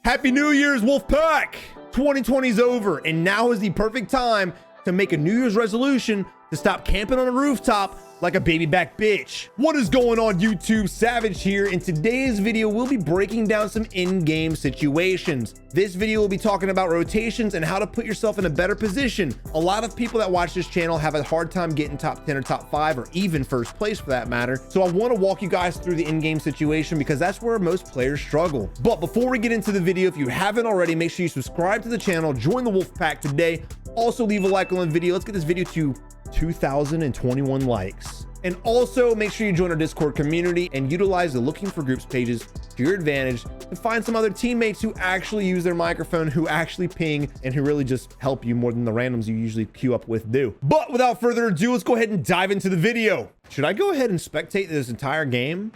Happy New Year's, Wolfpack! 2020's over, and now is the perfect time to make a New Year's resolution to stop camping on a rooftop like a baby back bitch. What is going on, YouTube? Savage here. In today's video, we'll be breaking down some in-game situations. This video will be talking about rotations and how to put yourself in a better position. A lot of people that watch this channel have a hard time getting top 10 or top 5 or even first place for that matter. So I want to walk you guys through the in-game situation because that's where most players struggle. But before we get into the video, if you haven't already, make sure you subscribe to the channel, join the Wolfpack today. Also leave a like on the video. Let's get this video to 2,021 likes. And also make sure you join our Discord community and utilize the looking for groups pages to your advantage to find some other teammates who actually use their microphone, who actually ping, and who really just help you more than the randoms you usually queue up with do. But without further ado, let's go ahead and dive into the video. Should I go ahead and spectate this entire game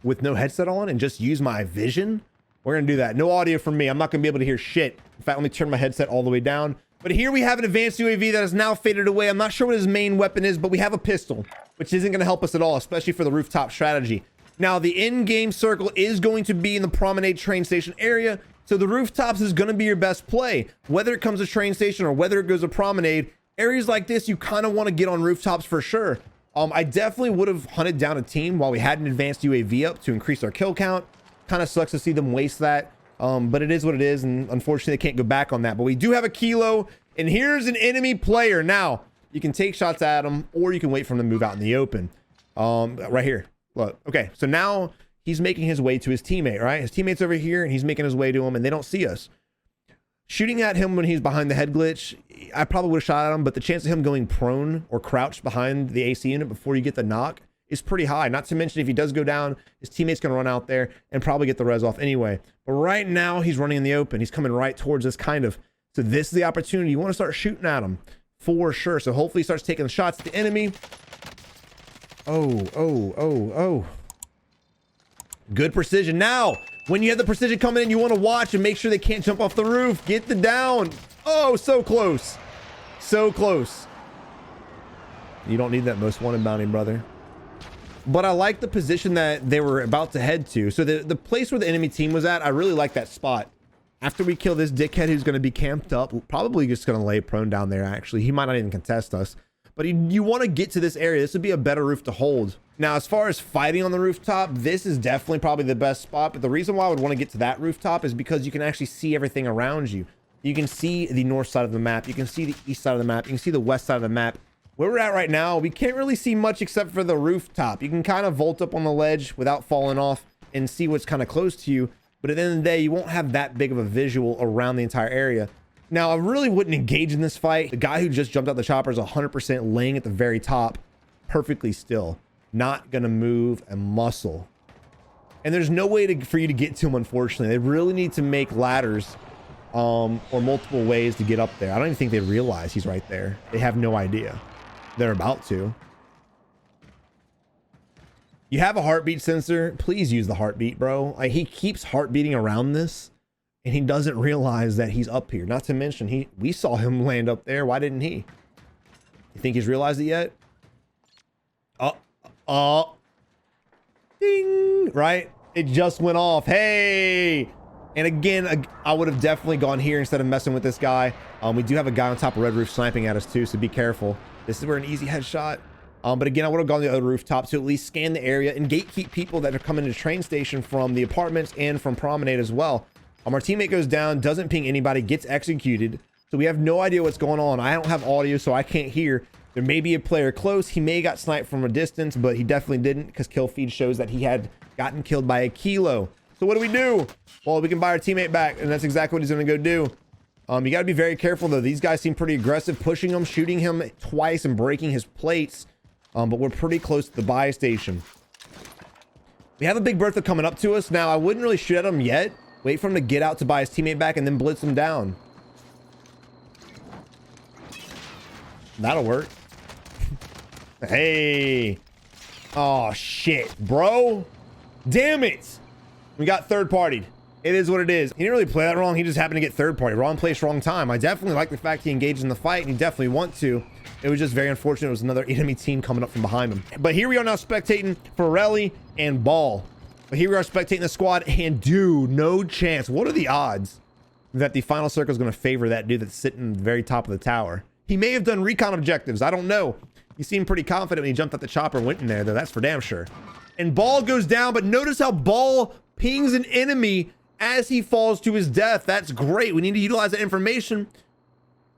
with no headset on and just use my vision? We're gonna do that. No audio from me. I'm not gonna be able to hear shit. In fact, let me turn my headset all the way down. But here we have an advanced UAV that has now faded away. I'm not sure what his main weapon is, but we have a pistol, which isn't going to help us at all, especially for the rooftop strategy. Now, the in-game circle is going to be in the Promenade train station area, so the rooftops is going to be your best play. Whether it comes to train station or whether it goes to Promenade, areas like this, you kind of want to get on rooftops for sure. I definitely would have hunted down a team while we had an advanced UAV up to increase our kill count. Kind of sucks to see them waste that. But it is what it is, and unfortunately, they can't go back on that. But we do have a kilo, and here's an enemy player. Now, you can take shots at him, or you can wait for him to move out in the open. Right here. Look. Okay, so now he's making his way to his teammate, right? His teammate's over here, and he's making his way to him, and they don't see us. Shooting at him when he's behind the head glitch, I probably would have shot at him, but the chance of him going prone or crouched behind the AC unit before you get the knock is pretty high. Not to mention, if he does go down, his teammate's gonna run out there and probably get the res off anyway. But right now, he's running in the open. He's coming right towards us, kind of. So this is the opportunity. You want to start shooting at him for sure. So hopefully he starts taking shots at the enemy. Oh. Good precision. Now, when you have the precision coming in, you want to watch and make sure they can't jump off the roof. Get the down. Oh, so close. So close. You don't need that most wanted bounty, brother. But I like the position that they were about to head to. So the place where the enemy team was at, I really like that spot. After we kill this dickhead who's going to be camped up, probably just going to lay prone down there, actually. He might not even contest us. But you want to get to this area. This would be a better roof to hold. Now, as far as fighting on the rooftop, this is definitely probably the best spot. But the reason why I would want to get to that rooftop is because you can actually see everything around you. You can see the north side of the map. You can see the east side of the map. You can see the west side of the map. Where we're at right now, we can't really see much except for the rooftop. You can kind of vault up on the ledge without falling off and see what's kind of close to you. But at the end of the day, you won't have that big of a visual around the entire area. Now, I really wouldn't engage in this fight. The guy who just jumped out the chopper is 100% laying at the very top, perfectly still. Not going to move a muscle. And there's no way for you to get to him, unfortunately. They really need to make ladders or multiple ways to get up there. I don't even think they realize he's right there. They have no idea. They're about to. You have a heartbeat sensor. Please use the heartbeat, bro. Like, he keeps heart beating around this, and he doesn't realize that he's up here. Not to mention, we saw him land up there. Why didn't he? You think he's realized it yet? Ding! Right? It just went off. Hey! And again, I would have definitely gone here instead of messing with this guy. We do have a guy on top of Red Roof sniping at us too, so be careful. This is where an easy headshot. But again, I would have gone to the other rooftop to at least scan the area and gatekeep people that are coming to the train station from the apartments and from Promenade as well. Our teammate goes down, doesn't ping anybody, gets executed. So we have no idea what's going on. I don't have audio, so I can't hear. There may be a player close. He may have got sniped from a distance, but he definitely didn't because kill feed shows that he had gotten killed by a kilo. So what do? Well, we can buy our teammate back, and that's exactly what he's going to go do. You got to be very careful, though. These guys seem pretty aggressive, pushing him, shooting him twice, and breaking his plates. But we're pretty close to the buy station. We have a big Bertha coming up to us. Now, I wouldn't really shoot at him yet. Wait for him to get out to buy his teammate back, and then blitz him down. That'll work. Hey. Oh, shit, bro. Damn it. We got third-partied. It is what it is. He didn't really play that wrong. He just happened to get third party. Wrong place, wrong time. I definitely like the fact he engaged in the fight, and he definitely want to. It was just very unfortunate. It was another enemy team coming up from behind him. But here we are now spectating Forelli and Ball. But here we are spectating the squad, and dude, no chance. What are the odds that the final circle is going to favor that dude that's sitting at the very top of the tower? He may have done recon objectives. I don't know. He seemed pretty confident when he jumped out the chopper and went in there, though. That's for damn sure. And Ball goes down, but notice how Ball pings an enemy as he falls to his death. That's great. We need to utilize that information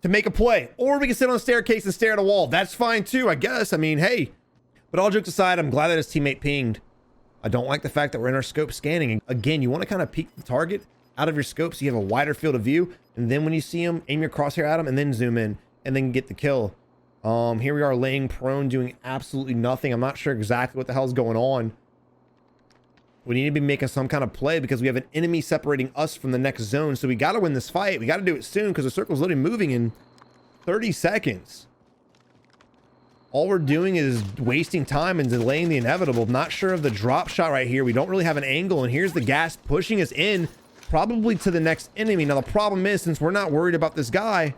to make a play. Or we can sit on the staircase and stare at a wall. That's fine too, I guess. I mean, hey. But all jokes aside, I'm glad that his teammate pinged. I don't like the fact that we're in our scope scanning. And again, you want to kind of peek the target out of your scope so you have a wider field of view. And then when you see him, aim your crosshair at him and then zoom in and then get the kill. Here we are laying prone, doing absolutely nothing. I'm not sure exactly what the hell is going on. We need to be making some kind of play because we have an enemy separating us from the next zone. So we got to win this fight. We got to do it soon because the circle's literally moving in 30 seconds. All we're doing is wasting time and delaying the inevitable. Not sure of the drop shot right here. We don't really have an angle, and here's the gas pushing us in, probably to the next enemy. Now, the problem is, since we're not worried about this guy...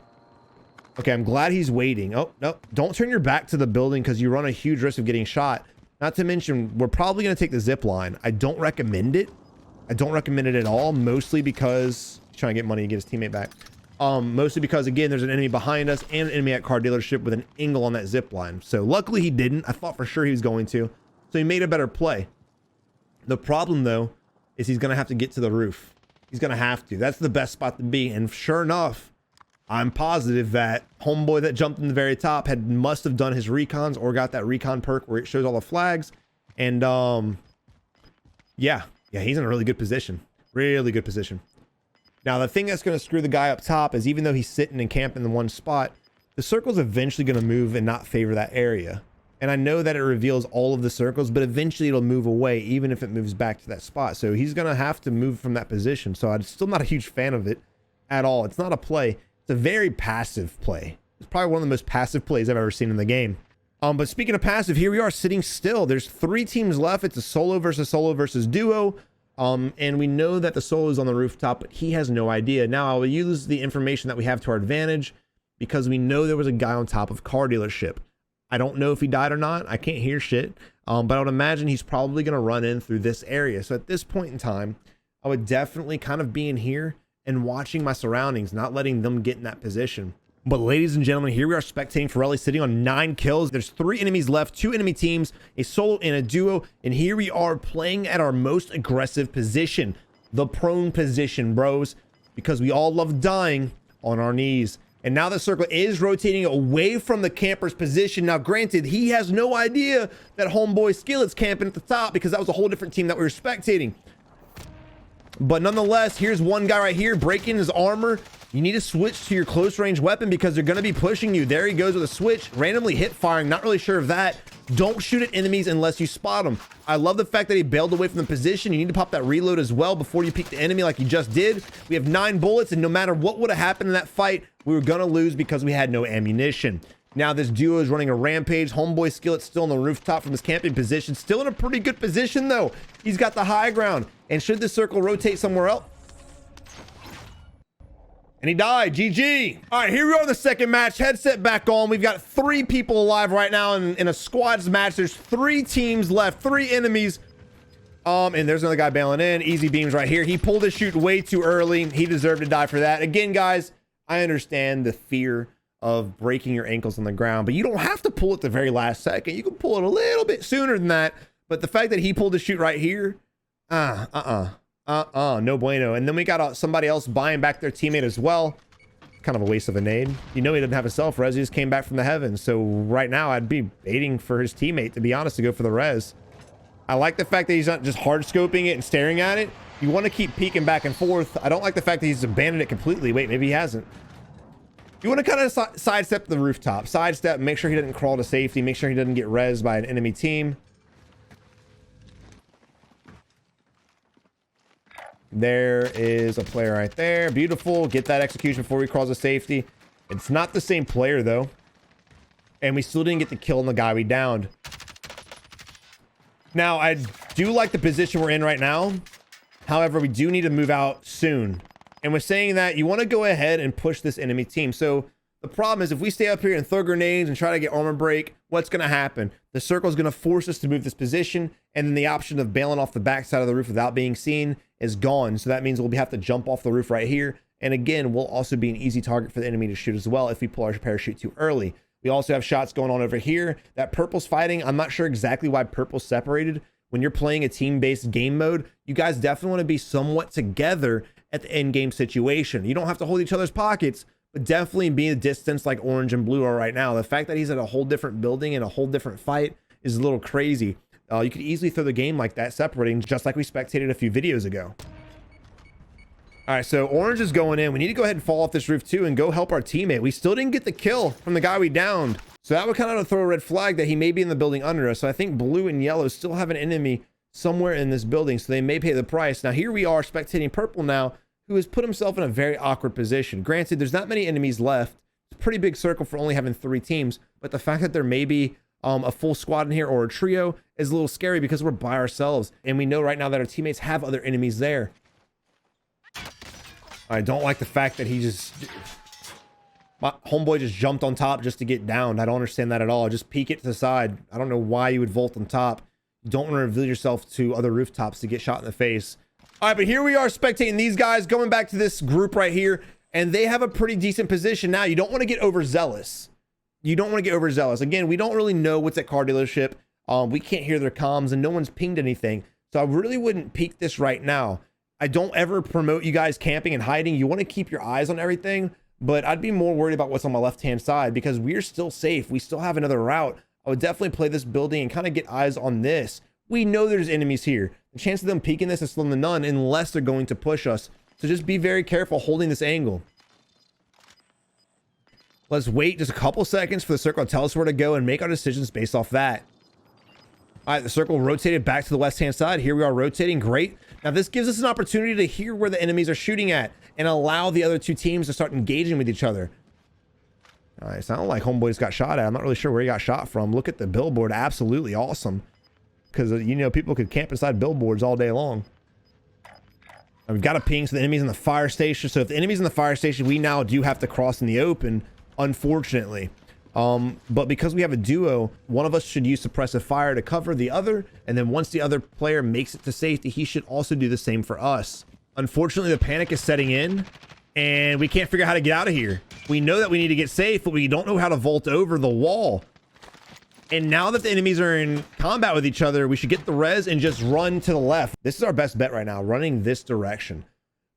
Okay, I'm glad he's waiting. Oh, no. Don't turn your back to the building because you run a huge risk of getting shot. Not to mention, we're probably going to take the zip line. I don't recommend it. I don't recommend it at all, mostly because... He's trying to get money to get his teammate back. Mostly because, again, there's an enemy behind us and an enemy at car dealership with an angle on that zip line. So luckily he didn't. I thought for sure he was going to. So he made a better play. The problem, though, is he's going to have to get to the roof. He's going to have to. That's the best spot to be. And sure enough, I'm positive that homeboy that jumped in the very top must have done his recons or got that recon perk where it shows all the flags. And yeah, he's in a really good position. Really good position. Now, the thing that's going to screw the guy up top is even though he's sitting and camping in one spot, the circle's eventually going to move and not favor that area. And I know that it reveals all of the circles, but eventually it'll move away, even if it moves back to that spot. So he's going to have to move from that position. So I'm still not a huge fan of it at all. It's not a play. It's a very passive play. It's probably one of the most passive plays I've ever seen in the game. But speaking of passive, here we are sitting still. There's 3 teams left. It's a solo versus duo. And we know that the solo is on the rooftop, but he has no idea. Now, I will use the information that we have to our advantage because we know there was a guy on top of car dealership. I don't know if he died or not. I can't hear shit. But I would imagine he's probably going to run in through this area. So at this point in time, I would definitely kind of be in here and watching my surroundings, not letting them get in that position. But ladies and gentlemen, here we are spectating Forelli sitting on 9 kills. There's 3 enemies left, 2 enemy teams, a solo and a duo. And here we are playing at our most aggressive position, the prone position, bros, because we all love dying on our knees. And now the circle is rotating away from the camper's position. Now, granted, he has no idea that homeboy Skillet's camping at the top because that was a whole different team that we were spectating. But nonetheless, here's one guy right here breaking his armor. You need to switch to your close range weapon because they're going to be pushing you. There he goes with a switch, randomly hip firing. Not really sure of that. Don't shoot at enemies unless you spot them. I love the fact that he bailed away from the position. You need to pop that reload as well before you peek the enemy like you just did. We have 9 bullets, and no matter what would have happened in that fight, we were going to lose because we had no ammunition. Now this duo is running a rampage. Homeboy Skillet still on the rooftop from his camping position. Still in a pretty good position, though. He's got the high ground. And should the circle rotate somewhere else? And he died. GG. All right, here we are in the second match. Headset back on. We've got 3 people alive right now in a squads match. There's 3 teams left, 3 enemies. And there's another guy bailing in. Easy beams right here. He pulled his shoot way too early. He deserved to die for that. Again, guys, I understand the fear of breaking your ankles on the ground, but you don't have to pull it the very last second. You can pull it a little bit sooner than that. But the fact that he pulled his shoot right here, no bueno. And then we got somebody else buying back their teammate as well. Kind of a waste of a nade. You know he didn't have a self-res. He just came back from the heavens. So right now I'd be waiting for his teammate, to be honest, to go for the res. I like the fact that he's not just hard scoping it and staring at it. You want to keep peeking back and forth. I don't like the fact that he's abandoned it completely. Wait, maybe he hasn't. You want to kind of sidestep the rooftop. Sidestep, make sure he doesn't crawl to safety. Make sure he doesn't get rezzed by an enemy team. There is a player right there. Beautiful. Get that execution before he crawls to safety. It's not the same player, though. And we still didn't get the kill on the guy we downed. Now, I do like the position we're in right now. However, we do need to move out soon. And with saying that, you want to go ahead and push this enemy team. So the problem is if we stay up here and throw grenades and try to get armor break, what's going to happen? The circle is going to force us to move this position. And then the option of bailing off the backside of the roof without being seen is gone. So that means we'll have to jump off the roof right here. And again, we'll also be an easy target for the enemy to shoot as well if we pull our parachute too early. We also have shots going on over here. That purple's fighting. I'm not sure exactly why purple's separated. When you're playing a team-based game mode, you guys definitely want to be somewhat together at the end game situation. You don't have to hold each other's pockets, but definitely be a distance like orange and blue are right now. The fact that he's at a whole different building and a whole different fight is a little crazy. You could easily throw the game like that, separating, just like we spectated a few videos ago. All right, so orange is going in. We need to go ahead and fall off this roof too and go help our teammate. We still didn't get the kill from the guy we downed. So that would kind of throw a red flag that he may be in the building under us. So I think blue and yellow still have an enemy somewhere in this building, so they may pay the price. Now here we are spectating purple now, who has put himself in a very awkward position. Granted, there's not many enemies left. It's a pretty big circle for only having 3 teams, but the fact that there may be a full squad in here or a trio is a little scary because we're by ourselves. And we know right now that our teammates have other enemies there. I don't like the fact that my homeboy just jumped on top just to get downed. I don't understand that at all. Just peek it to the side. I don't know why you would vault on top. You don't want to reveal yourself to other rooftops to get shot in the face. All right, but here we are spectating these guys going back to this group right here, and they have a pretty decent position now. You don't want to get overzealous. You don't want to get overzealous. Again, we don't really know what's at car dealership. We can't hear their comms, and no one's pinged anything. So I really wouldn't peek this right now. I don't ever promote you guys camping and hiding. You want to keep your eyes on everything, but I'd be more worried about what's on my left-hand side because we're still safe. We still have another route. I would definitely play this building and kind of get eyes on this. We know there's enemies here. The chance of them peeking this is slim to none unless they're going to push us. So just be very careful holding this angle. Let's wait just a couple seconds for the circle to tell us where to go and make our decisions based off that. All right, the circle rotated back to the left-hand side. Here we are rotating. Great. Now this gives us an opportunity to hear where the enemies are shooting at and allow the other 2 teams to start engaging with each other. All right, sounded like homeboy just got shot at. I'm not really sure where he got shot from. Look at the billboard. Absolutely awesome. Because, you know, people could camp inside billboards all day long. And we've got a ping, so the enemy's in the fire station. So if the enemy's in the fire station, we now do have to cross in the open, unfortunately. But because we have a duo, one of us should use suppressive fire to cover the other. And then once the other player makes it to safety, he should also do the same for us. Unfortunately, the panic is setting in and we can't figure out how to get out of here. We know that we need to get safe, but we don't know how to vault over the wall. And now that the enemies are in combat with each other, we should get the res and just run to the left. This is our best bet right now, running this direction.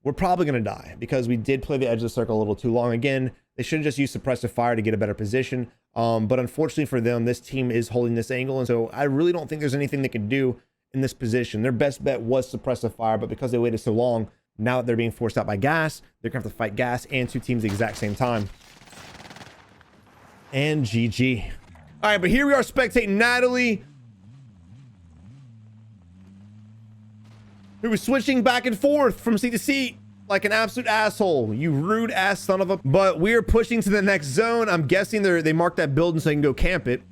We're probably going to die because we did play the edge of the circle a little too long. Again, they should just use suppressive fire to get a better position. But unfortunately for them, this team is holding this angle. And so I really don't think there's anything they can do in this position. Their best bet was suppressive fire, but because they waited so long, now that they're being forced out by gas, they're going to have to fight gas and 2 teams at the exact same time. And GG. All right, but here we are spectating Natalie, who was switching back and forth from seat to seat like an absolute asshole. You rude ass son of a... But we're pushing to the next zone. I'm guessing they marked that building so they can go camp it.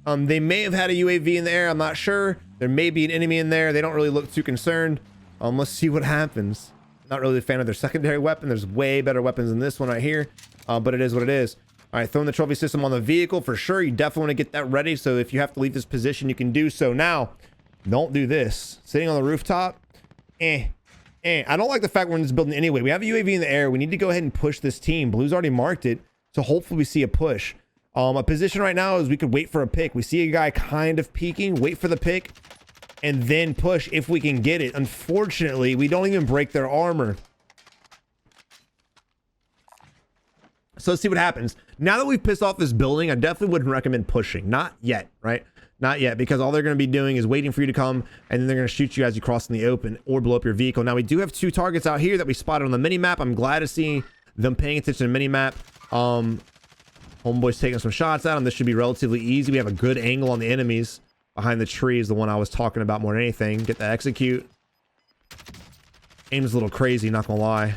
They may have had a UAV in the air. I'm not sure. There may be an enemy in there. They don't really look too concerned. Let's see what happens. Not really a fan of their secondary weapon. There's way better weapons than this one right here. But it is what it is. All right, throwing the trophy system on the vehicle for sure. You definitely want to get that ready. So if you have to leave this position, you can do so now. Don't do this. Sitting on the rooftop. I don't like the fact we're in this building anyway. We have a UAV in the air. We need to go ahead and push this team. Blue's already marked it. So hopefully we see a push. A position right now is we could wait for a pick. We see a guy kind of peeking, wait for the pick, and then push if we can get it. Unfortunately, we don't even break their armor. So let's see what happens. Now that we've pissed off this building, I definitely wouldn't recommend pushing. Not yet, right? Not yet, because all they're going to be doing is waiting for you to come, and then they're going to shoot you as you cross in the open or blow up your vehicle. Now, we do have 2 targets out here that we spotted on the mini-map. I'm glad to see them paying attention to the mini-map. Homeboy's taking some shots at him. This should be relatively easy. We have a good angle on the enemies. Behind the tree is the one I was talking about more than anything. Get the execute. Aim's a little crazy, not going to lie.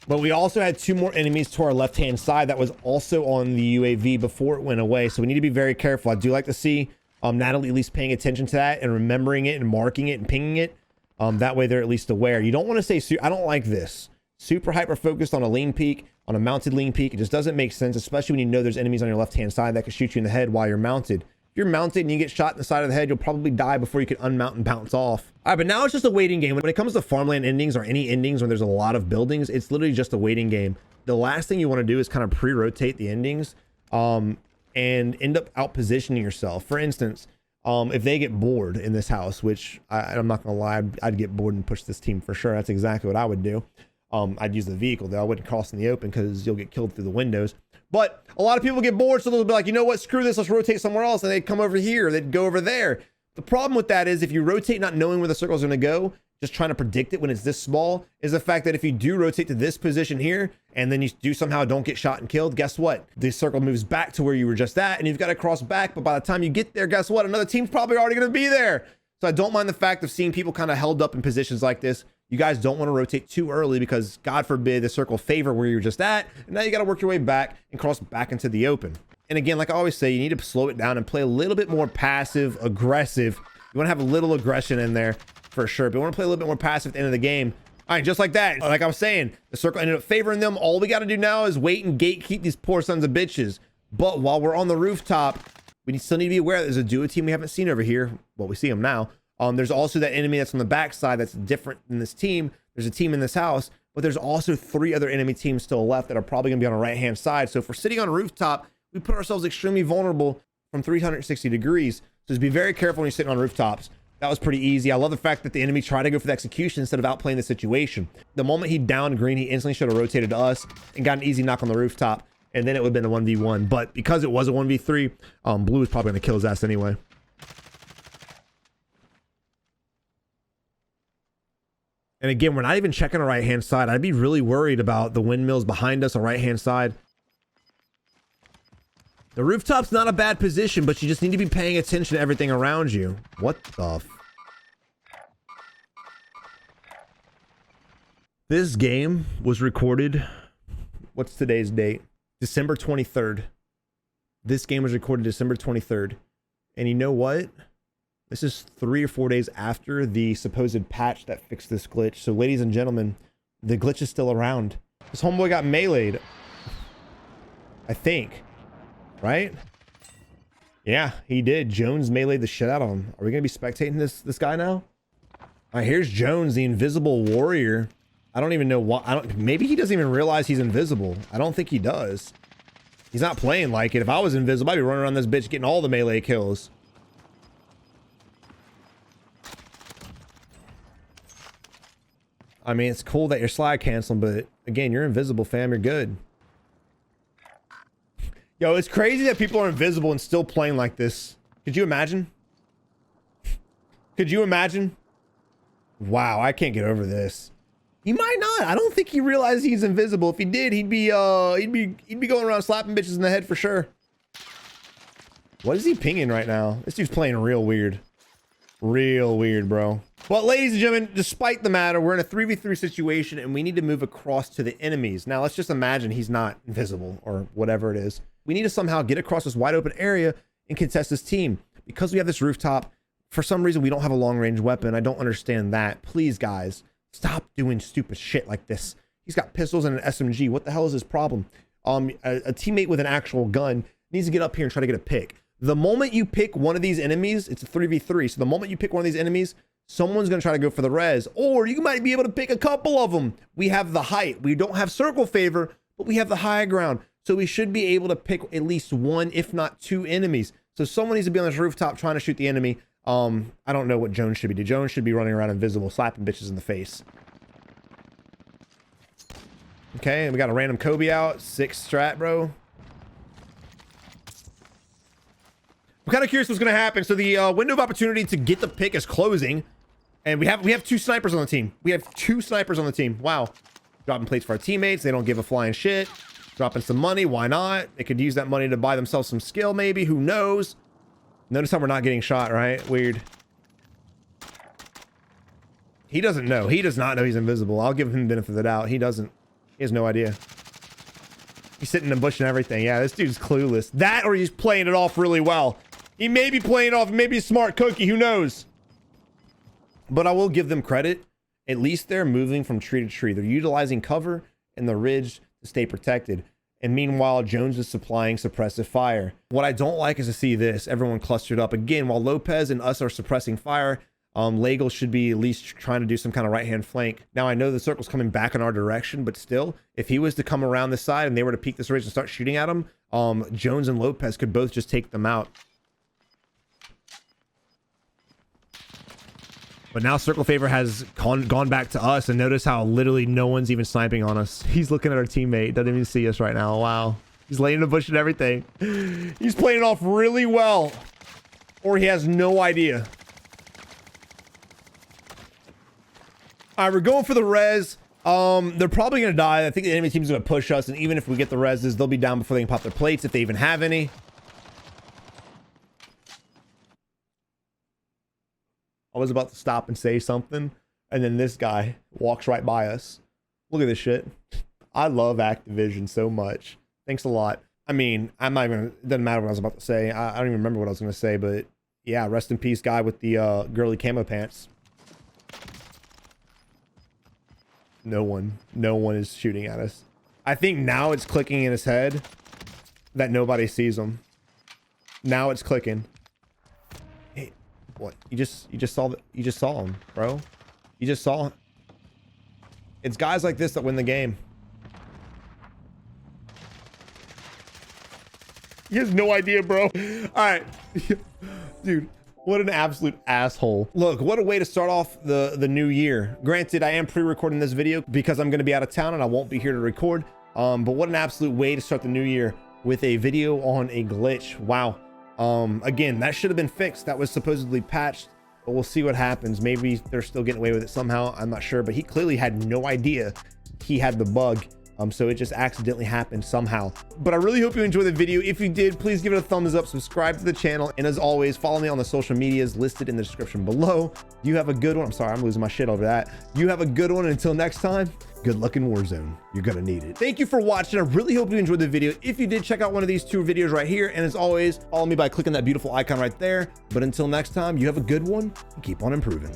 But we also had 2 more enemies to our left-hand side that was also on the UAV before it went away. So we need to be very careful. I do like to see Natalie at least paying attention to that and remembering it and marking it and pinging it. That way they're at least aware. You don't want to say, I don't like this. super hyper focused on a lean peak, on a mounted lean peak. It just doesn't make sense, especially when you know there's enemies on your left-hand side that could shoot you in the head while you're mounted. If you're mounted and you get shot in the side of the head, you'll probably die before you can unmount and bounce off. All right, but now it's just a waiting game. When it comes to farmland endings or any endings when there's a lot of buildings, it's literally just a waiting game. The last thing you want to do is kind of pre-rotate the endings and end up out-positioning yourself. For instance, if they get bored in this house, which I'm not gonna lie, I'd get bored and push this team for sure. That's exactly what I would do. I'd use the vehicle though. I wouldn't cross in the open because you'll get killed through the windows. But a lot of people get bored, so they'll be like, you know what, screw this, let's rotate somewhere else. And they'd come over here, they'd go over there. The problem with that is if you rotate not knowing where the circle is gonna go, just trying to predict it when it's this small, is the fact that if you do rotate to this position here, and then you do somehow don't get shot and killed, guess what? The circle moves back to where you were just at, and you've got to cross back, but by the time you get there, guess what? Another team's probably already gonna be there. So I don't mind the fact of seeing people kind of held up in positions like this. You guys don't want to rotate too early because God forbid the circle favor where you're just at, and now you got to work your way back and cross back into the open. And again, like I always say, you need to slow it down and play a little bit more passive, aggressive. You want to have a little aggression in there for sure, but you want to play a little bit more passive at the end of the game. All right, just like that. Like I was saying, the circle ended up favoring them. All we got to do now is wait and gatekeep these poor sons of bitches. But while we're on the rooftop, we still need to be aware there's a duo team we haven't seen over here. Well, we see them now. There's also that enemy that's on the backside that's different than this team. There's a team in this house, but there's also 3 other enemy teams still left that are probably gonna be on the right-hand side. So if we're sitting on a rooftop, we put ourselves extremely vulnerable from 360 degrees. So just be very careful when you're sitting on rooftops. That was pretty easy. I love the fact that the enemy tried to go for the execution instead of outplaying the situation. The moment he downed green, he instantly should have rotated to us and got an easy knock on the rooftop, and then it would have been a 1v1. But because it was a 1v3, blue was probably gonna kill his ass anyway. And again, we're not even checking the right-hand side. I'd be really worried about the windmills behind us on right-hand side. The rooftop's not a bad position, but you just need to be paying attention to everything around you. What the f... This game was recorded... What's today's date? December 23rd. This game was recorded December 23rd. And you know what? This is 3 or 4 days after the supposed patch that fixed this glitch. So ladies and gentlemen, the glitch is still around. This homeboy got meleeed. I think. Right? Yeah, he did. Jones meleeed the shit out of him. Are we going to be spectating this guy now? All right, here's Jones, the invisible warrior. I don't even know what... maybe he doesn't even realize he's invisible. I don't think he does. He's not playing like it. If I was invisible, I'd be running around this bitch getting all the melee kills. I mean, it's cool that you're slide canceling, but again, you're invisible, fam. You're good. Yo, it's crazy that people are invisible and still playing like this. Could you imagine? Could you imagine? Wow, I can't get over this. He might not. I don't think he realized he's invisible. If he did, he'd be going around slapping bitches in the head for sure. What is he pinging right now? This dude's playing real weird. Real weird, bro. Well, ladies and gentlemen, despite the matter, we're in a 3v3 situation and we need to move across to the enemies. Now, let's just imagine he's not invisible or whatever it is. We need to somehow get across this wide open area and contest this team. Because we have this rooftop, for some reason, we don't have a long range weapon. I don't understand that. Please, guys, stop doing stupid shit like this. He's got pistols and an SMG. What the hell is his problem? A teammate with an actual gun needs to get up here and try to get a pick. The moment you pick one of these enemies, it's a 3v3. So the moment you pick one of these enemies, someone's going to try to go for the res, or you might be able to pick a couple of them. We have the height. We don't have circle favor, but we have the high ground. So we should be able to pick at least 1, if not 2 enemies. So someone needs to be on this rooftop trying to shoot the enemy. I don't know what Jones should be doing. Jones should be running around invisible, slapping bitches in the face. Okay, and we got a random Kobe out. 6 strat, bro. I'm kind of curious what's going to happen. So the window of opportunity to get the pick is closing. And we have 2 snipers on the team. We have 2 snipers on the team. Wow. Dropping plates for our teammates. They don't give a flying shit. Dropping some money. Why not? They could use that money to buy themselves some skill maybe. Who knows? Notice how we're not getting shot, right? Weird. He doesn't know. He does not know he's invisible. I'll give him the benefit of the doubt. He doesn't. He has no idea. He's sitting in a bush and everything. Yeah, this dude's clueless. That or he's playing it off really well. He may be playing off, maybe a smart cookie. Who knows? But I will give them credit. At least they're moving from tree to tree. They're utilizing cover and the ridge to stay protected. And meanwhile, Jones is supplying suppressive fire. What I don't like is to see this, everyone clustered up. Again, while Lopez and us are suppressing fire, Legel should be at least trying to do some kind of right-hand flank. Now, I know the circle's coming back in our direction, but still, if he was to come around this side and they were to peek this ridge and start shooting at him, Jones and Lopez could both just take them out. But now Circle Favor has gone back to us, and notice how literally no one's even sniping on us. He's looking at our teammate. Doesn't even see us right now. Wow. He's laying in the bush and everything. He's playing it off really well. Or he has no idea. All right, we're going for the res. They're probably going to die. I think the enemy team's going to push us, and even if we get the reses, they'll be down before they can pop their plates, if they even have any. I was about to stop and say something, and then this guy walks right by us. Look at this shit. I love Activision so much. Thanks a lot. I mean, I'm not even, it doesn't matter what I was about to say. I don't even remember what I was going to say, but yeah, rest in peace, guy with the girly camo pants. No one is shooting at us. I think now it's clicking in his head that nobody sees him. Now it's clicking. Hey, what? You just saw him, bro. You just saw him. It's guys like this that win the game. He has no idea, bro. All right. Dude, what an absolute asshole. Look, what a way to start off the new year. Granted, I am pre-recording this video because I'm going to be out of town and I won't be here to record. But what an absolute way to start the new year with a video on a glitch. Wow. Again, that should have been fixed. That was supposedly patched, but we'll see what happens. Maybe they're still getting away with it somehow. I'm not sure, but he clearly had no idea he had the bug. So it just accidentally happened somehow. But I really hope you enjoyed the video. If you did, please give it a thumbs up, subscribe to the channel, and as always, follow me on the social medias listed in the description below. You have a good one. I'm sorry, I'm losing my shit over that. You have a good one. Until next time, good luck in Warzone. You're gonna need it. Thank you for watching. I really hope you enjoyed the video. If you did, check out one of these two videos right here. And as always, follow me by clicking that beautiful icon right there. But until next time, you have a good one and keep on improving.